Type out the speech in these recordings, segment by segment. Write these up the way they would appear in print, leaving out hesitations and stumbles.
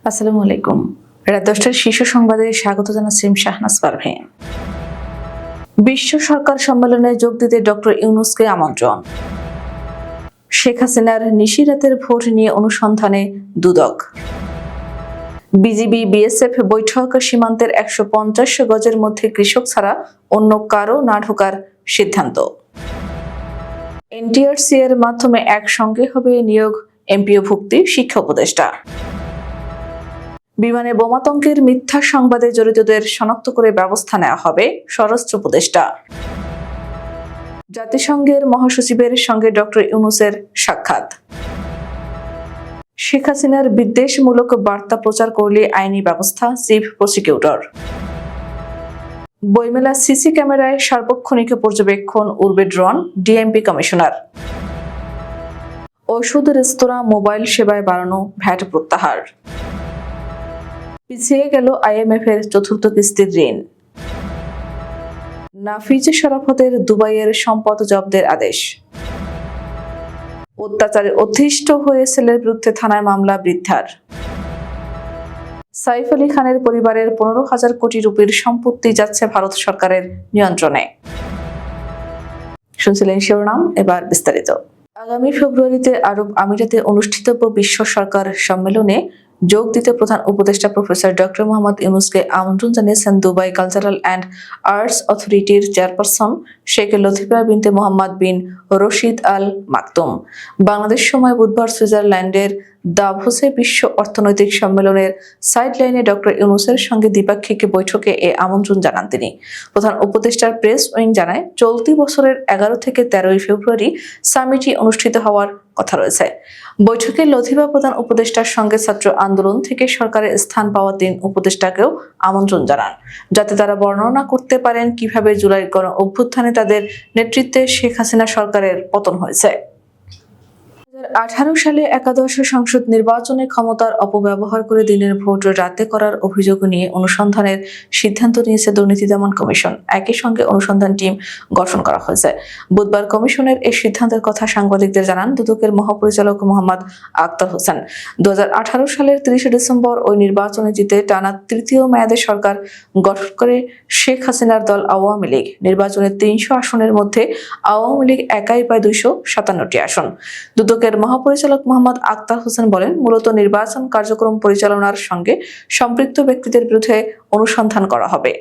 আসসালামু আলাইকুম। রাত 10টার শীর্ষ সংবাদে স্বাগত জানাচ্ছি শাহনাজ পারভীন। বিশ্ব সরকার সম্মেলনে যোগ দিতে ডক্টর ইউনূসকে আমন্ত্রণ। শেখ হাসিনার নিশিরাতের ভোট নিয়ে অনুসন্ধানে দুদক। বিজিবি বিএসএফ বৈঠক, সীমান্তের 150 গজের মধ্যে কৃষক ছাড়া অন্য কারো না ঢোকার সিদ্ধান্ত। এনটিআরসি এর মাধ্যমে একসঙ্গে হবে নিয়োগ এমপিও ভুক্তি শিক্ষা উপদেষ্টা। বিমানে বোমাতঙ্কের মিথ্যা সংবাদে জড়িতদের শনাক্ত করে ব্যবস্থা নেওয়া হবে স্বরাষ্ট্র উপদেষ্টা। জাতিসংঘের মহাসচিবের সঙ্গে ডক্টর ইউনূসের সাক্ষাৎ। শেখ হাসিনার বিদ্বেষমূলক বার্তা প্রচার করলে আইনি ব্যবস্থা, চিফ প্রসিকিউটর। বইমেলা সিসি ক্যামেরায় সার্বক্ষণিক পর্যবেক্ষণ, উড়বে ড্রোন, ডিএমপি কমিশনার। ঔষধ রেস্তোরাঁ মোবাইল সেবায় বাড়ানো ভ্যাট প্রত্যাহার। পিছিয়ে গেল আইএমএফ এর চতুর্থ কিস্তির ঋণ। নাফিজ শরাফতের দুবাইয়ের সম্পদ জব্দের আদেশ। অত্যাচারে অতিষ্ঠ হয়ে ছেলের বিরুদ্ধে থানায় মামলা বৃদ্ধার। সাইফ আলী খানের পরিবারের 15,000 কোটি রুপির সম্পত্তি যাচ্ছে ভারত সরকারের নিয়ন্ত্রণে। শুনছিলেন শিরোনাম, এবার বিস্তারিত। আগামী ফেব্রুয়ারিতে আরব আমিরাতে অনুষ্ঠিতব্য বিশ্ব সরকার সম্মেলনে যোগ দিতে প্রধান উপদেষ্টা প্রফেসর ডক্টর মোহাম্মদ ইউনূসকে আমন্ত্রণ জানিয়েছেন দুবাই কালচারাল অ্যান্ড আর্টস অথরিটির চেয়ারপারসন শেখ লতিফা বিনতে মোহাম্মদ বিন রশিদ আল মাকতুম। বাংলাদেশ সময় বুধবার সুইজারল্যান্ডের দাভোসে বিশ্ব অর্থনৈতিক সম্মেলনের সাইডলাইনে ডক্টর ইউনূসের সঙ্গে দ্বিপাক্ষিক বৈঠকে এ আমন্ত্রণ জানান তিনি। প্রধান উপদেষ্টার প্রেস উইং জানায়, চলতি বছরের 11 থেকে 13 ফেব্রুয়ারি সামিটটি অনুষ্ঠিত হওয়ার কথা রয়েছে। বৈঠকে লতিফা প্রধান উপদেষ্টার সঙ্গে ছাত্র আন্দোলন থেকে সরকারের স্থান পাওয়া 3 উপদেষ্টাকেও আমন্ত্রণ জানান, যাতে তারা বর্ণনা করতে পারেন কিভাবে জুলাই গণ অভ্যুত্থানে তাদের নেতৃত্বে শেখ হাসিনা সরকারের পতন হয়েছে। 2018 সালে একাদশ সংসদ নির্বাচনে ক্ষমতার অপব্যবহার করে দিনের ভোট রাতে করার অভিযোগ নিয়ে অনুসন্ধানের সিদ্ধান্ত নিয়েছে দুর্নীতি দমন কমিশন। একই সঙ্গে অনুসন্ধান টিম গঠন করা হয়েছে। বুধবার কমিশনের এই সিদ্ধান্তের কথা সাংবাদিকদের জানান দুদকের মহাপরিচালক মোহাম্মদ আক্তার হোসেন। 2018 সালের 30 ডিসেম্বর ওই নির্বাচনে জিতে টানা তৃতীয় মেয়াদে সরকার গঠন করে শেখ হাসিনার দল আওয়ামী লীগ। নির্বাচনের 300 আসনের মধ্যে আওয়ামী লীগ একাই পায় 257টি আসন। দুদকের মহাপরিচালক মোহাম্মদ আক্তার হোসেন বলেন, মূলত নির্বাচন কার্যক্রম পরিচালনার সঙ্গে সম্পৃক্ত ব্যক্তিদের বিরুদ্ধে অনুসন্ধান করা হবে।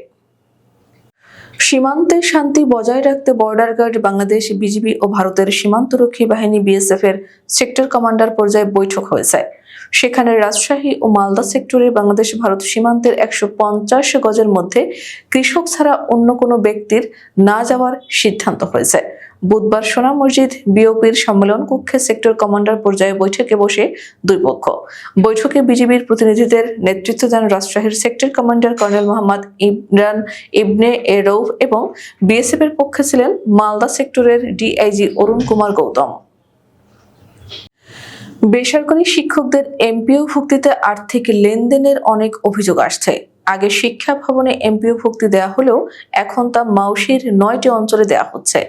সীমান্তে শান্তি বজায় রাখতে বর্ডার গার্ড বাংলাদেশ, বিজিবি ও ভারতের সীমান্তরক্ষী বাহিনী বিএসএফ এর সেক্টর কমান্ডার পর্যায়ে বৈঠক হয়েছে। সেখানে রাজশাহী ও মালদা সেক্টরে বাংলাদেশ ভারত সীমান্তের 150 গজের মধ্যে কৃষক ছাড়া অন্য কোনো ব্যক্তির না যাওয়ার সিদ্ধান্ত হয়েছে। বুধবার সোনা মসজিদ বিওপির সম্মেলন কক্ষে সেক্টর কমান্ডার পর্যায়ে বৈঠকে বসে দুই পক্ষ। বৈঠকে বিজিবির প্রতিনিধিদের নেতৃত্ব দেন রাজশাহীর sector commander colonel Mohammad Imran Ibne A Rouf এবং বিএসএফ এর পক্ষে ছিলেন মালদা সেক্টরের ডিআইজি অরুণ কুমার গৌতম। বেসরকারি শিক্ষকদের এমপিও ভুক্তিতে আর্থিক লেনদেনের অনেক অভিযোগ আসছে। আগে শিক্ষা ভবনে এমপিও ভুক্তি দেওয়া হলেও এখন তা মাউশির 9টি অঞ্চলে দেওয়া হচ্ছে।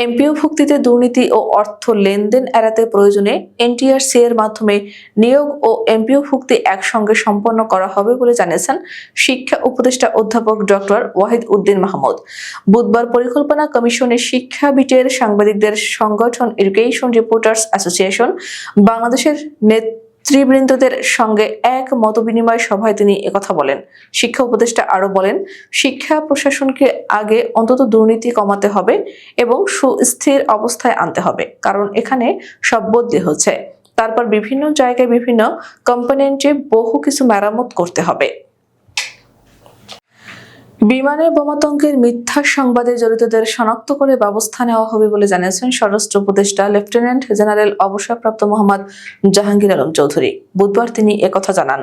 এমপিও ভুক্তিতে দুর্নীতি ও অর্থ লেনদেন এড়াতে প্রয়োজনে এনটিআরসি এর মাধ্যমে নিয়োগ ও এমপিও ভুক্তি একসঙ্গে সম্পন্ন করা হবে বলে জানিয়েছেন শিক্ষা উপদেষ্টা অধ্যাপক ডক্টর ওয়াহিদ উদ্দিন মাহমুদ। বুধবার পরিকল্পনা কমিশনের শিক্ষা বিটের সাংবাদিকদের সংগঠন এডুকেশন রিপোর্টার্স অ্যাসোসিয়েশন বাংলাদেশের নেতৃবৃন্দদের সঙ্গে এক মতবিনিময় সভায় তিনি একথা বলেন। শিক্ষা উপদেষ্টা আরো বলেন, শিক্ষা প্রশাসনকে আগে অন্তত দুর্নীতি কমাতে হবে এবং সুস্থির অবস্থায় আনতে হবে, কারণ এখানে সব বদলি হচ্ছে। তারপর বিভিন্ন জায়গায় বিভিন্ন কম্পোনেন্টে বহু কিছু মেরামত করতে হবে। বিমানে বোমাতঙ্কের মিথ্যা সংবাদে জড়িতদের শনাক্ত করে ব্যবস্থা নেওয়া হবে বলে জানিয়েছেন স্বরাষ্ট্র উপদেষ্টা লেফটেন্যান্ট জেনারেল অবসরপ্রাপ্ত মোহাম্মদ জাহাঙ্গীর আলম চৌধুরী। বুধবার তিনি একথা জানান।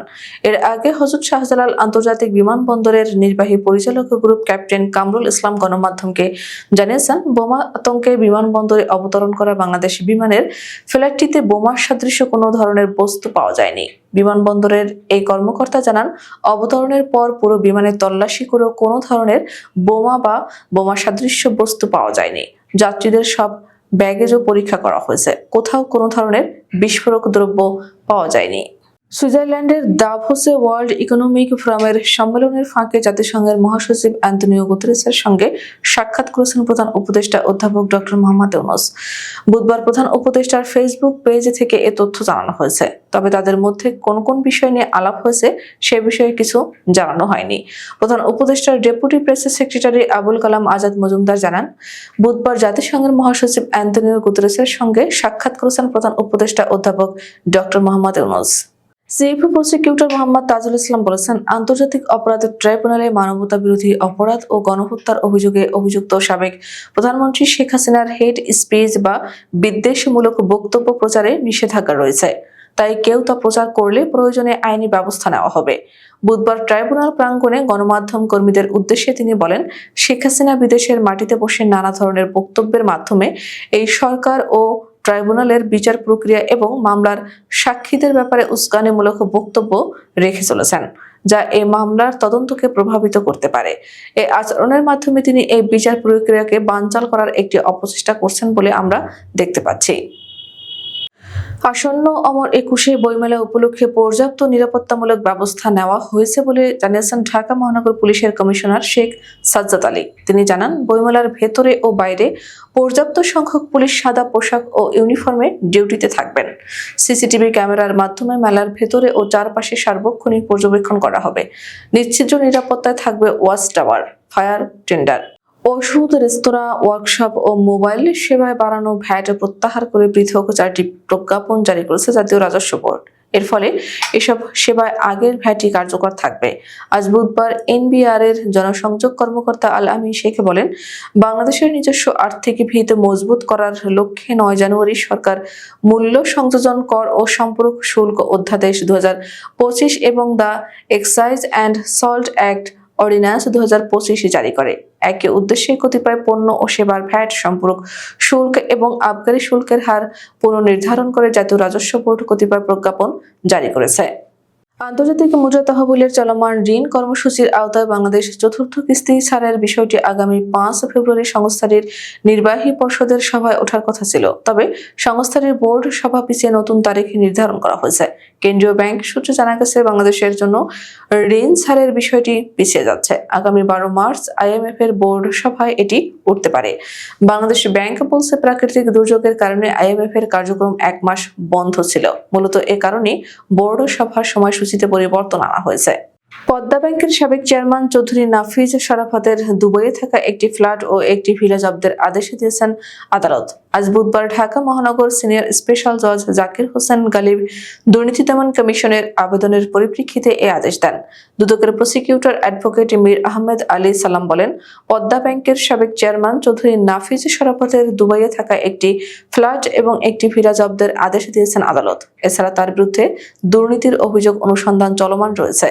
এর আগে হযরত শাহজালাল আন্তর্জাতিক বিমানবন্দরের নির্বাহী পরিচালক গ্রুপ ক্যাপ্টেন কামরুল ইসলাম গণমাধ্যমকে জানিয়েছেন, বোমা আতঙ্কে বিমানবন্দরে অবতরণ করা বাংলাদেশ বিমানের ফ্লাইটটিতে বোমার সদৃশ কোনো ধরনের বস্তু পাওয়া যায়নি। বিমানবন্দরের এই কর্মকর্তা জানান, অবতরণের পর পুরো বিমানে তল্লাশি করেও কোনো ধরনের বোমা বা বোমা সদৃশ্য বস্তু পাওয়া যায়নি। যাত্রীদের সব ব্যাগেজও পরীক্ষা করা হয়েছে, কোথাও কোনো ধরনের বিস্ফোরক দ্রব্য পাওয়া যায়নি। সুইজারল্যান্ডের দাভোসে ওয়ার্ল্ড ইকোনমিক ফোরামের সম্মেলনের ফাঁকে জাতিসংঘের মহাসচিব অ্যান্তোনিও গুতেরেসের সঙ্গে সাক্ষাৎ করেছেন প্রধান উপদেষ্টা অধ্যাপক ডক্টর মোহাম্মদ ইউনূস। বুধবার প্রধান উপদেষ্টার ফেসবুক পেজ থেকে এ তথ্য জানানো হয়েছে। তবে তাদের মধ্যে কোন কোন বিষয় নিয়ে আলাপ হয়েছে সে বিষয়ে কিছু জানানো হয়নি। প্রধান উপদেষ্টার deputy press secretary Abul Kalam Azad Majumdar জানান, বুধবার জাতিসংঘের মহাসচিব অ্যান্তোনিও গুতেরেসের সঙ্গে সাক্ষাৎ করেছেন প্রধান উপদেষ্টা অধ্যাপক doctor Mohammad Yunus. Chief prosecutor Mohammad Tajul Islam বলেছেন, আন্তর্জাতিক অপরাধ ট্রাইব্যুনালে মানবতা বিরোধী অপরাধ ও গণহত্যার অভিযোগে অভিযুক্ত সাবেক প্রধানমন্ত্রী শেখ হাসিনার হেট স্পিচ বা বিদ্বেষমূলক বক্তব্য প্রচারে নিষেধাজ্ঞা রয়েছে। তাই কেউ তা প্রচার করলে প্রয়োজনে আইনি ব্যবস্থা নেওয়া হবে। বুধবার ট্রাইব্যুনাল প্রাঙ্গণে গণমাধ্যম কর্মীদের উদ্দেশ্যে তিনি বলেন, শেখ হাসিনা বিদেশের মাটিতে বসে নানা ধরনের বক্তব্যের মাধ্যমে এই সরকার ও ট্রাইব্যুনালের বিচার প্রক্রিয়া এবং মামলার সাক্ষীদের ব্যাপারে উস্কানিমূলক বক্তব্য রেখে চলেছেন, যা এই মামলার তদন্তকে প্রভাবিত করতে পারে। এই আচরণের মাধ্যমে তিনি এই বিচার প্রক্রিয়াকে বানচাল করার একটি অপচেষ্টা করছেন বলে আমরা দেখতে পাচ্ছি। আসন্ন অমর ২১ বইমেলা উপলক্ষে পর্যাপ্ত নিরাপত্তামূলক ব্যবস্থা নেওয়া হয়েছে বলে জানিয়েছেন ঢাকা মহানগর পুলিশের কমিশনার শেখ সাজ্জাদ আলী। তিনি জানান, বইমেলার ভেতরে ও বাইরে পর্যাপ্ত সংখ্যক পুলিশ সাদা পোশাক ও ইউনিফর্মে ডিউটিতে থাকবেন। সিসিটিভি ক্যামেরার মাধ্যমে মেলার ভেতরে ও চারপাশে সার্বক্ষণিক পর্যবেক্ষণ করা হবে। নিশ্চিত নিরাপত্তায় থাকবে ওয়াচ টাওয়ার, ফায়ার টেন্ডার, ওষুধ, রেস্তোরাঁ, ওয়ার্কশপ ও মোবাইল সেবায় বাড়ানো ভ্যাট প্রত্যাহার করে পৃথক 4টি প্রজ্ঞাপন জারি করেছে জাতীয় রাজস্ব বোর্ড। এর ফলে এসব সেবায় আগের ভ্যাটই কার্যকর থাকবে। আজ বুধবার এনবিআর এর জনসংযোগ কর্মকর্তা আল আমিন শেখ বলেন, বাংলাদেশের নিজস্ব আর্থিক ভিত মজবুত করার লক্ষ্যে 9 জানুয়ারি সরকার মূল্য সংযোজন কর ও সম্পর্ক শুল্ক অধ্যাদেশ 2025 এবং the excise and salt act ordinance 2025 জারি করে। একই উদ্দেশ্যে কতিপয় পণ্য ও সেবার ভ্যাট, সম্পর্ক শুল্ক এবং আবগারি শুল্কের হার পুনর্নির্ধারণ করে জাতীয় রাজস্ব বোর্ড কতিপয় প্রজ্ঞাপন জারি করেছে। আন্তর্জাতিক মুদ্রা তহবিলের চলমান ঋণ কর্মসূচির আওতায় বাংলাদেশ চতুর্থ কিস্তি ছাড়ের বিষয়টি আগামী 5 ফেব্রুয়ারি সংস্থাটির নির্বাহী পর্ষদের সভায় ওঠার কথা ছিল। তবে সংস্থাটির বোর্ড সভা পিছিয়ে নতুন তারিখ নির্ধারণ করা হয়েছে। কেন্দ্রীয় ব্যাংক সূত্রে জানা গেছে, বাংলাদেশের জন্য ঋণ ছাড়ের বিষয়টি পিছিয়ে যাচ্ছে। আগামী 12 মার্চ আইএমএফ এর বোর্ড সভায় এটি উঠতে পারে। বাংলাদেশ ব্যাংক বলছে, প্রাকৃতিক দুর্যোগের কারণে আইএমএফ এর কার্যক্রম 1 মাস বন্ধ ছিল। মূলত এ কারণে বোর্ড সভার সময়সূচিতে পরিবর্তন আনা হয়েছে। পদ্মা ব্যাংকের সাবেক চেয়ারম্যান চৌধুরী নাফিজ শরাফতের দুবাইয়ে থাকা একটি ফ্ল্যাট ও একটি ভিলা জব্দের আদেশ দিয়েছেন আদালত। আজ বুধবার ঢাকা মহানগর সিনিয়র স্পেশাল জজ জাকির হোসেন গালিব দুর্নীতি দমন কমিশনের আবেদনের পরিপ্রেক্ষিতে এই আদেশ দেন। দুদকের প্রসিকিউটর অ্যাডভোকেট মীর আহমেদ আলী সালাম বলেন, পদ্মা ব্যাংকের সাবেক চেয়ারম্যান চৌধুরী নাফিজ শরাফতের দুবাইয়ে থাকা একটি ফ্ল্যাট এবং একটি ভিলা জব্দের আদেশ দিয়েছেন আদালত। এছাড়া তার বিরুদ্ধে দুর্নীতির অভিযোগ অনুসন্ধান চলমান রয়েছে।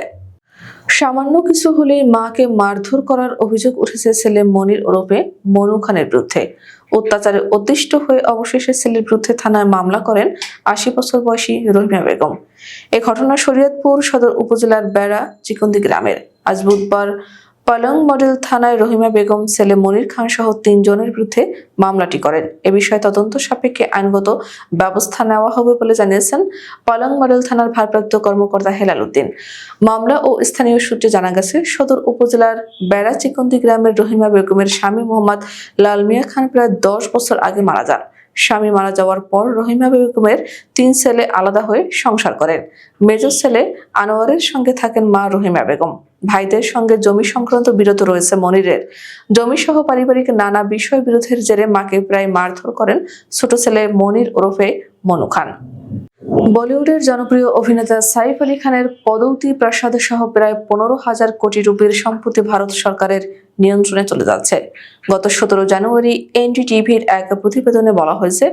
সামান্য কিছু হলেই মাকে মারধর করার অভিযোগ উঠেছে ছেলে মনির ওরফে মনু খানের বিরুদ্ধে। অত্যাচারে অতিষ্ঠ হয়ে অবশেষে ছেলের বিরুদ্ধে থানায় মামলা করেন 80 বছর বয়সী রহিমা বেগম। এ ঘটনা শরীয়তপুর সদর উপজেলার বেড়া চিকন্দি গ্রামের। আজ বুধবার পালং মডেল থানায় রহিমা বেগম ছেলে মনির খান সহ 3 জনের বিরুদ্ধে মামলাটি করেন। এ বিষয়ে তদন্ত সাপেক্ষে আইনগত ব্যবস্থা নেওয়া হবে বলে জানিয়েছেন পালং মডেল থানার ভারপ্রাপ্ত কর্মকর্তা হেলাল উদ্দিন। মামলা ও স্থানীয় সূত্রে জানা গেছে, সদর উপজেলার বেড়া চিকন্দি গ্রামের রহিমা বেগমের স্বামী মোহাম্মদ লাল মিয়া খান প্রায় 10 বছর আগে মারা যান। স্বামী মারা যাওয়ার পর রহিমা বেগমের 3 ছেলে আলাদা হয়ে সংসার করেন। মেজর ছেলে আনোয়ারের সঙ্গে থাকেন মা রহিমা বেগম। ভাইদের সঙ্গে জমি সংক্রান্ত বিরোধ রয়েছে মনিরের। জমি সহ পারিবারিক নানা বিষয় বিরোধের জেরে মাকে প্রায় মারধর করেন ছোট ছেলে মনির ওরফে মনু খান। বলিউডের জনপ্রিয় অভিনেতা সাইফ আলী খানের পদৌতি প্রাসাদ সহ প্রায় 15,000 কোটি রুপির সম্পত্তি ভারত সরকারের নিয়ন্ত্রণে চলে যাচ্ছে। গত 17 জানুয়ারি এনডিটিভির এক প্রতিবেদনে বলা হয়েছে,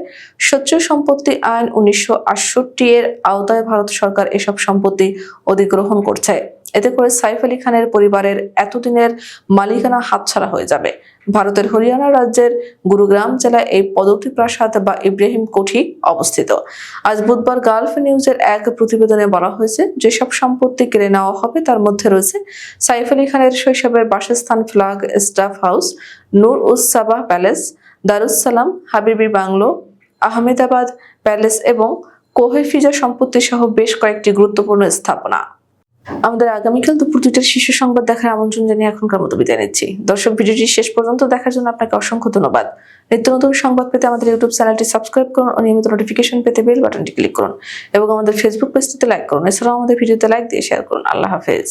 সচ্চ সম্পত্তি আইন 1968 এর আওতায় ভারত সরকার এসব সম্পত্তি অধিগ্রহণ করছে। এতে করে সাইফ আলী খানের পরিবারের এতদিনের মালিকানা হাতছাড়া হয়ে যাবে। ভারতের হরিয়ানা রাজ্যের গুরুগ্রাম জেলায় এই পদৌতি প্রাসাদ বা ইব্রাহিম কোঠি অবস্থিত। আজ বুধবার গালফ নিউজের এক প্রতিবেদনে বলা হয়েছে, যেসব সম্পত্তি কেড়ে নেওয়া হবে তার মধ্যে রয়েছে সাইফ আলী খানের শৈশবের বাসস্থান ফ্লাগ স্টাফ হাউস, নূর উস সাবাহ প্যালেস, দারুস সালাম, হাবিবি বাংলো, আহমেদাবাদ প্যালেস এবং কোহে ফিজা সম্পত্তি সহ বেশ কয়েকটি গুরুত্বপূর্ণ স্থাপনা। আমাদের আগামীকাল দুপুর 2টার শীর্ষ সংবাদ দেখার আমন্ত্রণ জানিয়ে এখনকার মতো বিদায় নিচ্ছি। দর্শক, ভিডিওটি শেষ পর্যন্ত দেখার জন্য আপনাকে অসংখ্য ধন্যবাদ। নিত্য নতুন সংবাদ পেতে আমাদের ইউটিউব চ্যানেলটি সাবস্ক্রাইব করুন ও নিয়মিত নোটিফিকেশন পেতে বেল বাটনটি ক্লিক করুন এবং আমাদের ফেসবুক পেজটিতে লাইক করুন। এছাড়াও আমাদের ভিডিওতে লাইক দিয়ে শেয়ার করুন। আল্লাহ হাফেজ।